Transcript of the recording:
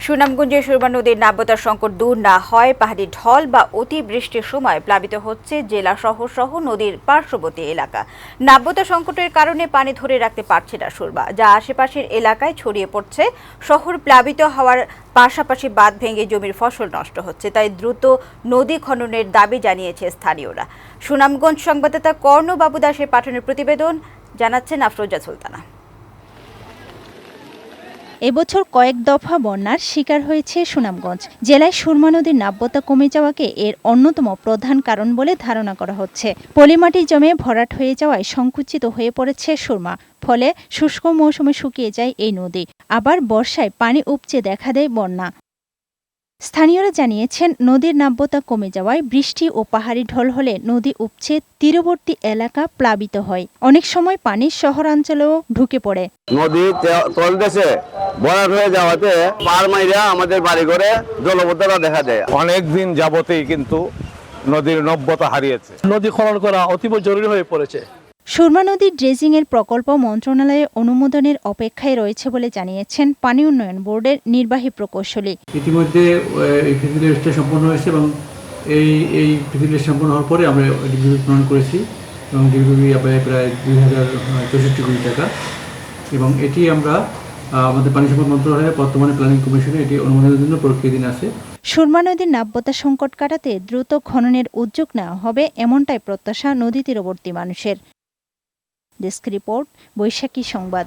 সুনামগঞ্জের সুরমা নদীর নাব্যতার সংকট দূর না হয় পাহাড়ি ঢল বা অতিবৃষ্টির সময় প্লাবিত হচ্ছে জেলা শহর সহ নদীর পার্শ্ববর্তী এলাকা। নাব্যতা সংকটের কারণে পানি ধরে রাখতে পারছে না সুরমা, যা আশেপাশের এলাকায় ছড়িয়ে পড়ছে। শহর প্লাবিত হওয়ার পাশাপাশি বাঁধ ভেঙে জমির ফসল নষ্ট হচ্ছে, তাই দ্রুত নদী খননের দাবি জানিয়েছে স্থানীয়রা। সুনামগঞ্জ সংবাদদাতা কর্ণ বাবু দাসের পাঠানোর প্রতিবেদন জানাচ্ছেন আফরোজা সুলতানা। এবছর কয়েক দফা বন্যার শিকার হয়েছে সুনামগঞ্জ জেলায়। সুরমা নদীর নাব্যতা কমে যাওয়াকে এর অন্যতম প্রধান কারণ বলে ধারণা করা হচ্ছে। পলিমাটি জমে ভরাট হয়ে যাওয়ায় সংকুচিত হয়ে পড়েছে সুরমা, ফলে শুষ্ক মৌসুমে শুকিয়ে যায় এই নদী। আবার বর্ষায় পানি উপচে দেখা দেয় বন্যা। স্থানীয়রা জানিয়েছেন, নদীর নাব্যতা কমে যাওয়ায় বৃষ্টি ও পাহাড়ি ঢল হলে নদী উপচে তীরবর্তী এলাকা প্লাবিত হয়। অনেক সময় পানি শহরাঞ্চলেও ঢুকে পড়ে। নদী তলদেশে ভরাট হয়ে যাওয়াতে পার মাইরা আমাদের বাড়ি ঘরে জলবদ্ধতা দেখা দেয়। অনেক দিন যাবতেই কিন্তু নদীর নাব্যতা হারিয়েছে। নদী খনন করা অতীব জরুরি হয়ে পড়েছে। সুরমা নদীর ড্রেজিং এর প্রকল্প মন্ত্রণালয়ের অনুমোদনের অপেক্ষায় রয়েছে বলে জানিয়েছেন পানি উন্নয়ন বোর্ডের নির্বাহী প্রকৌশলী। ইতিমধ্যে এই ফিজিবিলিটি সম্পন্ন হয়েছে এবং এই ফিজিবিলিটি সম্পন্ন হওয়ার পরে আমরা ডিগ্রি প্রণয়ন করেছি এবং ডিগ্রি প্রায় 2064 কোটি টাকা, এবং এটি আমরা আমাদের পানি সম্পদ মন্ত্রণালয়ের বর্তমানে প্ল্যানিং কমিশনে এটি অনুমোদনের জন্য প্রক্রিয়াধীন আছে। সুরমা নদীর নাব্যতা সংকট কাটাতে দ্রুত খননের উদ্যোগ নেওয়া হবে, এমনটাই প্রত্যাশা নদী তীরবর্তী মানুষের। ডেস্ক রিপোর্ট, বৈশাখী সংবাদ।